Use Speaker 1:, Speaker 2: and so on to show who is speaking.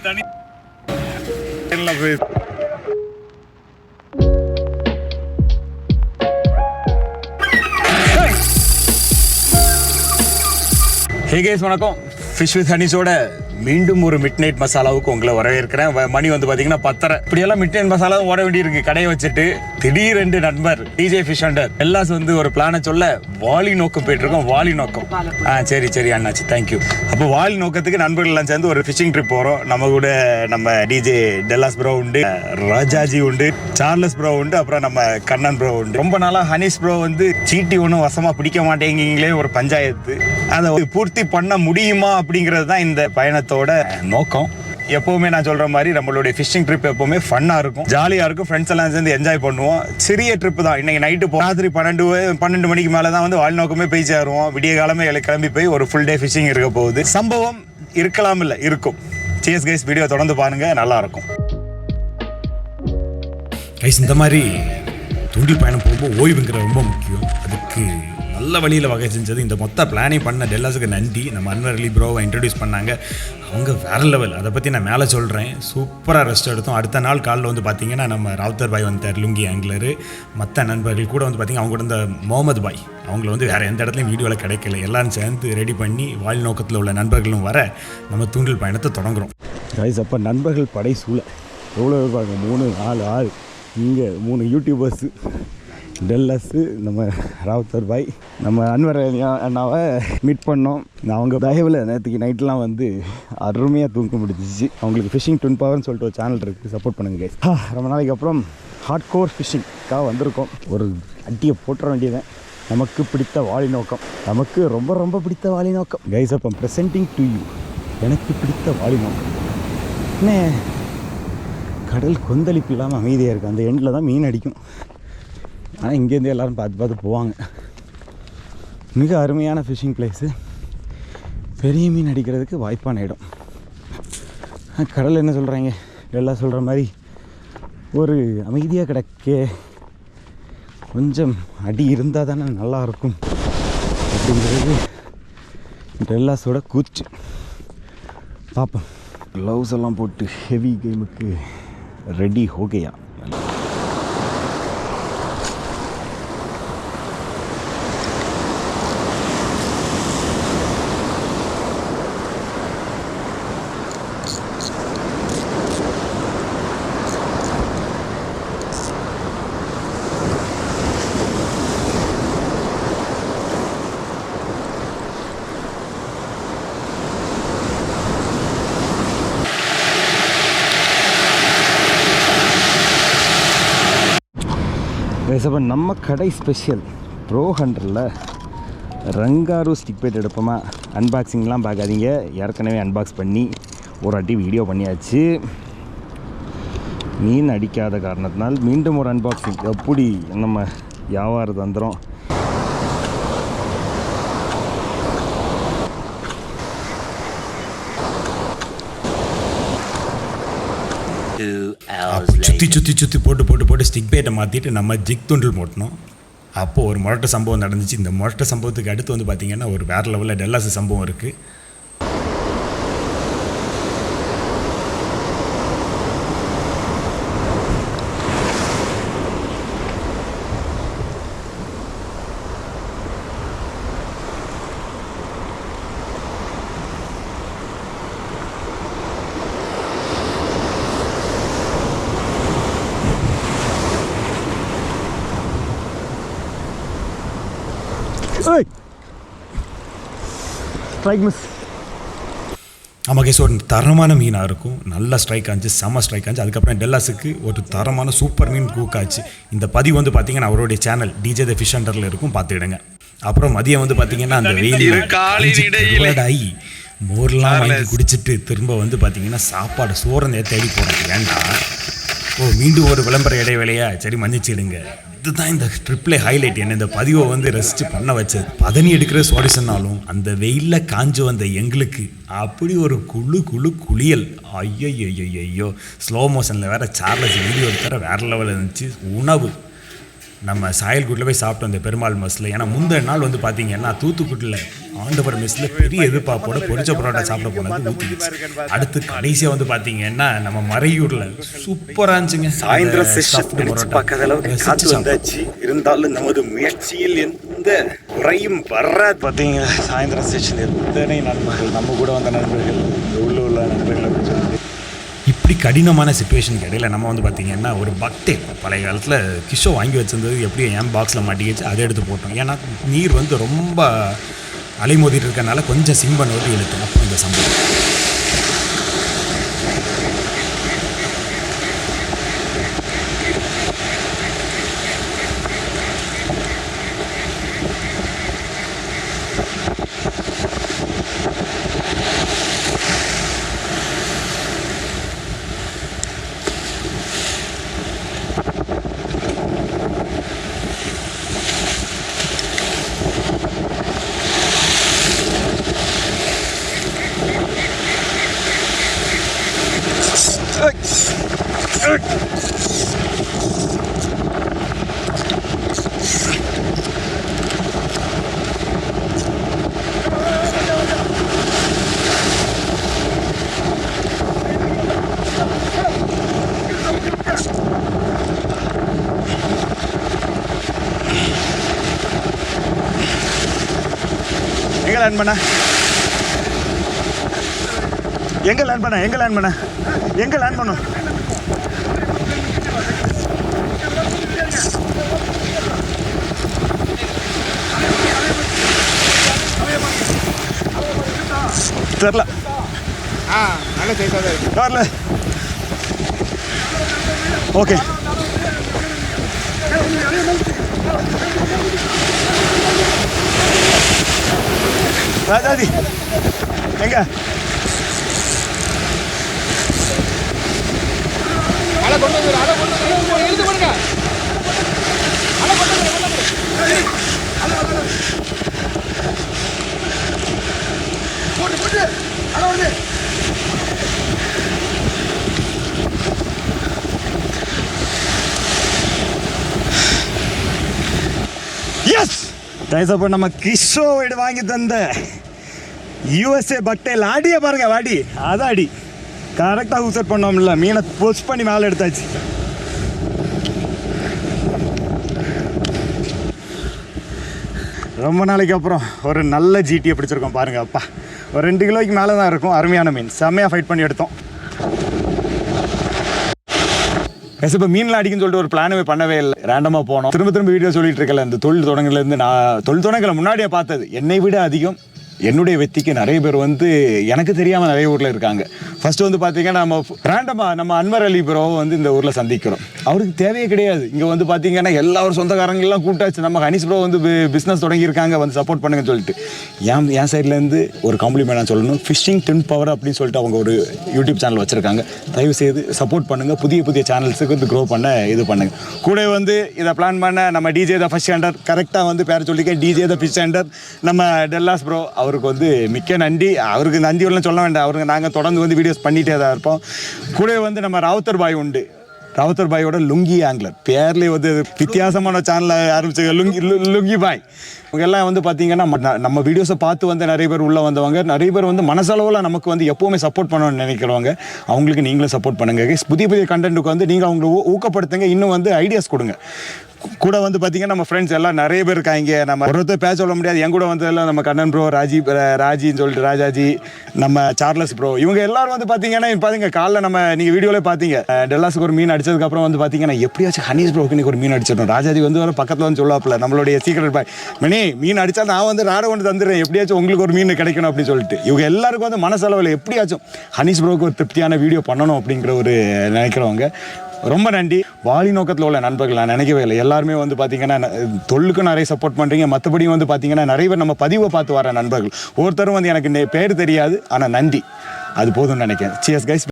Speaker 1: தனி Hey guys, வணக்கம். Fish with Hanishோட மீண்டும் ஒரு மிட் நைட் மசாலாவுக்கு உங்களை வரவேற்கிறேன். மணி வந்து பார்த்தீங்கன்னா 10:30. இப்படியெல்லாம் மிட் நைட் மசாலாவும் ஓட வேண்டியிருக்கு. கடையை வச்சுட்டு திடீரென்று நண்பர் டிஜே ஃபிஷ் ஹண்டர் எல்லாஸ் வந்து ஒரு பிளானை சொல்ல வாலி நோக்கம் போயிட்டு இருக்கோம். வாலி நோக்கம் சரி அண்ணாச்சி தேங்க்யூ. அப்போ வாலி நோக்கத்துக்கு நண்பர்கள் எல்லாம் சேர்ந்து ஒரு ஃபிஷிங் ட்ரிப் போகிறோம். நம்ம கூட நம்ம டிஜே டெல்லாஸ் ப்ரோ உண்டு, ராஜாஜி உண்டு, சார்லஸ் ப்ரோ உண்டு, அப்புறம் நம்ம கண்ணன் ப்ரோ உண்டு. ரொம்ப நாளாக ஹனிஷ் ப்ரோ வந்து சீட்டி ஒன்றும் வசமாக பிடிக்க மாட்டேங்கிங்களே ஒரு பஞ்சாயத்து. அதை பூர்த்தி பண்ண முடியுமா அப்படிங்கிறது தான் இந்த பயணத்தோட நோக்கம். எப்பவுமே நான் சொல்ற மாதிரி நம்மளுடைய ஃபிஷிங் ட்ரிப் எப்பவுமே ஃபன்னா இருக்கும், ஜாலியா இருக்கும். ஃப்ரெண்ட்ஸ் எல்லாம் சேர்ந்து என்ஜாய் பண்ணுவோம். சிறிய ட்ரிப் தான். இன்னைக்கு நைட்டு ராத்திரி 12 மணிக்கு மேலே தான் வந்து வால் நோக்கமே போய் சேருவோம். விடிய காலமே கிளம்பி போய் ஒரு ஃபுல் டே ஃபிஷிங் இருக்க போகுது. சம்பவம் இருக்கலாம் இல்லை இருக்கும். சியர்ஸ் கைஸ், வீடியோ தொடர்ந்து பாருங்க, நல்லா இருக்கும்.
Speaker 2: கைஸ், இந்த மாதிரி தூண்டில் பயணம் போகும்போது ஓய்வுங்கிறது ரொம்ப முக்கியம். அதுக்கு நல்ல வழியில் வகை செஞ்சது இந்த மொத்த பிளானிங் பண்ண டெல்லாஸுக்கு நன்றி. நம்ம அன்வர் அலி ப்ரோவை இன்ட்ரடியூஸ் பண்ணாங்க. அவங்க வேறு லெவல். அதை பற்றி நான் மேலே சொல்கிறேன். சூப்பராக ரெஸ்ட் எடுத்தோம். அடுத்த நாள் காலில் வந்து பார்த்திங்கன்னா நம்ம ராவுத்தர் பாய் வந்தார், லுங்கி ஆங்கிலரு. மற்ற நண்பர்கள் கூட வந்து பார்த்திங்கன்னா அவங்க கூட இந்த முகமது பாய், அவங்கள வந்து வேறு எந்த இடத்துலையும் வீடியோவில் கிடைக்கல. எல்லோரும் சேர்ந்து ரெடி பண்ணி வால் நோக்கத்தில் உள்ள நண்பர்களும் வர நம்ம தூண்டில் பயணத்தை தொடங்குகிறோம்.
Speaker 3: கைஸ், அப்போ நண்பர்கள் படை சூழ எவ்வளோ இருப்பாங்க? 3, 4, 6. இங்கே 3 யூடியூபர்ஸு, டெல்லஸு, நம்ம ராவுத்தர் பாய், நம்ம அன்வர் அண்ணாவை மீட் பண்ணோம். அவங்க தயவில் நேற்றுக்கு நைட்லாம் வந்து அருமையாக தூங்க முடிஞ்சிச்சு. அவங்களுக்கு ஃபிஷிங் 10 பவர்னு சொல்லிட்டு ஒரு சேனல் இருக்குது, சப்போர்ட் பண்ணுங்க கைஸ். ரொம்ப நாளைக்கு அப்புறம் ஹார்ட் கோர் ஃபிஷிங்காக வந்திருக்கோம். ஒரு அட்டியை போட்டுற வேண்டியதான். நமக்கு பிடித்த வாலி நோக்கம், நமக்கு ரொம்ப ரொம்ப பிடித்த வாலி நோக்கம் கைஸ். அப்போ ப்ரெசென்டிங் டு யூ எனக்கு பிடித்த வாலி நோக்கம். என்ன கடல் கொந்தளிப்பு இல்லாமல் அமைதியாக இருக்குது. அந்த எண்டில் தான் மீன் அடிக்கும். ஆனால் இங்கேருந்து எல்லோரும் பார்த்து போவாங்க. மிக அருமையான ஃபிஷிங் பிளேஸு. பெரிய மீன் அடிக்கிறதுக்கு வாய்ப்பான இடம். கடல் என்ன சொல்கிறாங்க, எல்லாம் சொல்கிற மாதிரி ஒரு அமைதியாக கிடக்க கொஞ்சம் அடி இருந்தால் தானே நல்லாயிருக்கும் அப்படிங்கிறது டெல்லாஸோட கூச்சு. பார்ப்போம். க்ளவுஸ் எல்லாம் போட்டு ஹெவி கேமுக்கு ரெடி ஹோகையா. அப்போ நம்ம கடை ஸ்பெஷல் ப்ரோ ஹண்டரில் ரங்காரு ஸ்டிக் பேட் எடுப்போமா. அன்பாக்சிங்லாம் பார்க்காதீங்க, ஏற்கனவே அன்பாக்ஸ் பண்ணி ஒரு வாட்டி வீடியோ பண்ணியாச்சு. மீன் அடிக்காத காரணத்தினால் மீண்டும் ஒரு அன்பாக்சிங். எப்படி நம்ம வியாபார தந்திரம்.
Speaker 2: சுற்றி போட்டு ஸ்டிக் பேட்டை மாற்றிட்டு நம்ம ஜிக் தூண்டில் போட்டணும். அப்போது ஒரு முரட்டு சம்பவம் நடந்துச்சு. இந்த முரட்டு சம்பவத்துக்கு அடுத்து வந்து பார்த்திங்கன்னா ஒரு வேறு லெவலில் டெல்லாஸ் சம்பவம் இருக்குது.
Speaker 3: Strike miss.
Speaker 2: ஆமாம் கேஸ், ஒரு தரமான மீனாக இருக்கும். நல்லா ஸ்ட்ரைக் ஆச்சு, செம்ம ஸ்ட்ரைக் ஆச்சு. அதுக்கப்புறம் டெல்லாஸுக்கு ஒரு தரமான சூப்பர் மீன் குக் ஆச்சு. இந்த பதிவு வந்து பார்த்திங்கன்னா அவருடைய சேனல் டிஜே த ஃபிஷ் ஹண்டரில் இருக்கும், பார்த்துக்கிடுங்க. அப்புறம் மதியம் வந்து பார்த்திங்கன்னா அந்த வெயில் ஆகி மோர்லாம் வாங்கி குடிச்சிட்டு திரும்ப வந்து பார்த்திங்கன்னா சாப்பாடு சோறு தேடி போகிறது. வேண்டாம், மீண்டும் ஒரு விளம்பர இடைவேளையா? சரி, மன்னிச்சிடுங்க. இதுதான் இந்த ட்ரிப்ளே ஹைலைட். என்ன இந்த பதிவை வந்து ரெஸ்ட் பண்ண வச்சது. பதனி எடுக்கிற சோடிசன்னாலும் அந்த வெயிலில் காஞ்சு வந்த எங்களுக்கு அப்படி ஒரு குளியல். ஐயோ, ஸ்லோ மோஷனில் வேறு சார்லஸ் வீடியோ எடுக்கிற வேறு லெவலில் இருந்துச்சு. உணவு நம்ம சாயல்குட்டில் போய் சாப்பிட்டோம் இந்த பெருமாள் மெஸ்ஸில். ஏன்னா முந்தின நாள் வந்து பார்த்தீங்கன்னா தூத்துக்குடியில் ஆண்டவர் மெஸ்ஸில் பெரிய எதிர்பார்ப்போட பொரிச்ச பரோட்டா சாப்பிட போனது ஊற்றிக்கிச்சு. அடுத்து கடைசியாக வந்து பார்த்தீங்கன்னா நம்ம மறையூரில் சூப்பராக இருந்துச்சுங்க.
Speaker 3: சாயந்தரம் செஷன் பார்க்காத அளவுக்கு காற்று வந்தாச்சு. இருந்தாலும் நமது முயற்சியில் எந்த குறையும் வராது. பார்த்தீங்கன்னா சாயந்தரம் செஷன் எத்தனை நண்பர்கள், நம்ம கூட வந்த நண்பர்கள், உள்ள நண்பர்கள் அப்படின்னு சொல்லிட்டு
Speaker 2: இப்படி கடினமான சுச்சுவேஷனுக்கு இடையில நம்ம வந்து பார்த்திங்கன்னா ஒரு பக்டே பழைய காலத்தில் கிஷோ வாங்கி வச்சிருந்தது எப்படி என் பாக்ஸில் மாட்டிக்கிச்சு அதை எடுத்து போட்டோம். ஏன்னா நீர் வந்து ரொம்ப அலைமோதிட்டு இருக்கனால கொஞ்சம் சிம் பண்ண விட்டு இழுத்தோம். அப்போ இந்த சம்பவம்
Speaker 3: எங்க லேண்ட் பண்ண பண்ணும். தெரியல. நல்ல சைஸாக வரல. ஓகே ராஜாதி எங்க அப்போ நம்ம கிஷோ வீடு வாங்கி தந்த யூஎஸ்ஏ பக்டையில் ஆடிய பாருங்க. வாடி அதான் அடி கரெக்டாக ஊசட் பண்ணோம்ல. மீனை புஷ் பண்ணி மேலே எடுத்தாச்சு. ரொம்ப நாளைக்கு அப்புறம் ஒரு நல்ல ஜிடியை பிடிச்சிருக்கோம் பாருங்க. அப்பா ஒரு 2 கிலோக்கு மேலே தான் இருக்கும். அருமையான மீன், செம்மையாக ஃபைட் பண்ணி எடுத்தோம். இப்போ மீன்லாம் அடிக்குன்னு சொல்லிட்டு ஒரு பிளானவே பண்ணவே இல்லை. ரேண்டமாக போனோம். திரும்ப வீடியோ சொல்லிட்டு இருக்கல. இந்த தொழில் தொடங்கலேருந்து நான் தொழில் தொடங்கல முன்னாடியே பார்த்தது. என்னை விட அதிகம் என்னுடைய வெற்றிக்கு நிறைய பேர் வந்து எனக்கு தெரியாமல் நிறைய ஊரில் இருக்காங்க. ஃபஸ்ட்டு வந்து பார்த்தீங்கன்னா நம்ம அன்வர் அலி ப்ரோ வந்து இந்த ஊரில் சந்திக்கிறோம். அவருக்கு தேவையே கிடையாது. இங்கே வந்து பார்த்தீங்கன்னா எல்லாரும் சொந்தக்காரங்கெல்லாம் கூட்டாச்சு. நம்ம ஹனிஷ் ப்ரோ வந்து பிஸ்னஸ் தொடங்கியிருக்காங்க, வந்து சப்போர்ட் பண்ணுங்கன்னு சொல்லிட்டு என் சைட்லேருந்து ஒரு காம்ப்ளிமெண்ட் நான் சொல்லணும். ஃபிஷிங் 10 பவர் அப்படின்னு சொல்லிட்டு அவங்க ஒரு யூடியூப் சேனல் வச்சுருக்காங்க. தயவு செய்து சப்போர்ட் பண்ணுங்கள். புதிய சேனல்ஸுக்கு வந்து க்ரோ பண்ண இது பண்ணுங்கள். கூட வந்து இதை பிளான் பண்ண நம்ம டிஜே த ஃபிஷ் ஹண்டர், கரெக்டாக வந்து பேர் சொல்லியிருக்கேன், டிஜே த ஃபிஷ் ஹண்டர் நம்ம டெல்லாஸ் ப்ரோ. அவருக்கு வந்து மிக்க நன்றி. அவருக்கு நன்றியெல்லாம் சொல்ல வேண்டாம். அவருக்கு நாங்கள் தொடர்ந்து வந்து வீடியோஸ் பண்ணிகிட்டே தான் இருப்போம். கூட வந்து நம்ம ராவுத்தர் பாய் உண்டு. ராவுத்தர் பாயோட லுங்கி ஆங்கிலர் பேர்லேயே வந்து வித்தியாசமான சேனலை ஆரம்பிச்சு லுங்கி பாய். இவங்க எல்லாம் வந்து பார்த்தீங்கன்னா நம்ம வீடியோஸை பார்த்து வந்து நிறைய பேர் உள்ளே வந்தவங்க. நிறைய பேர் வந்து மனசளவில் நமக்கு வந்து எப்போவுமே சப்போர்ட் பண்ணணும்னு நினைக்கிறவங்க. அவங்களுக்கு நீங்களும் சப்போர்ட் பண்ணுங்க. புதிய கண்டென்ட்டுக்கு வந்து நீங்கள் அவங்களை ஊக்கப்படுத்துங்க. இன்னும் வந்து ஐடியாஸ் கொடுங்க. கூட வந்து பார்த்தீங்கன்னா நம்ம ஃப்ரெண்ட்ஸ் எல்லாம் நிறைய பேர் இருக்காங்க. நம்ம ஒருத்தர் பேச சொல்ல முடியாது. என் கூட வந்ததெல்லாம் நம்ம கண்ணன் ப்ரோ, ராஜின்னு சொல்லிட்டு ராஜாஜி, நம்ம சார்லஸ் ப்ரோ, இவங்க எல்லாரும் வந்து பார்த்தீங்கன்னா காலைல நம்ம நீங்கள் வீடியோவில் பார்த்தீங்க டெல்லாஸுக்கு ஒரு மீன் அடிச்சதுக்கப்புறம் வந்து பார்த்தீங்கன்னா எப்படியாச்சும் ஹனீஷ் ப்ரோக்கு இன்னைக்கு ஒரு மீன் அடிச்சிடணும். ராஜாஜி வந்து வர பக்கத்தில் வந்து சொல்லாப்புல நம்மளுடைய சீக்கிரம் பாய் மணி மீன் அடித்தா நான் வந்து ராடை கொண்டு தந்துடுறேன், எப்படியாச்சும் உங்களுக்கு ஒரு மீன் கிடைக்கணும் அப்படின்னு சொல்லிட்டு இவங்க எல்லாருக்கும் வந்து மனசளவில் எப்படியாச்சும் ஹனீஷ் ப்ரோக்கு ஒரு திருப்தியான வீடியோ பண்ணணும் அப்படிங்கிற ஒரு நினைக்கிறவங்க. ரொம்ப நன்றி. வாலி நோக்கத்தில் உள்ள நண்பர்கள் நான் நினைக்கவே இல்லை. எல்லாருமே வந்து பார்த்தீங்கன்னா தொழிலுக்கும் நிறைய சப்போர்ட் பண்ணுறீங்க. மற்றபடி வந்து பார்த்தீங்கன்னா நிறைய பேர் நம்ம பதிவை பார்த்து வர நண்பர்கள். ஒருத்தரும் வந்து எனக்கு பேர் தெரியாது, ஆனால் நன்றி, அது போதும்னு நினைக்கிறேன். Cheers guys.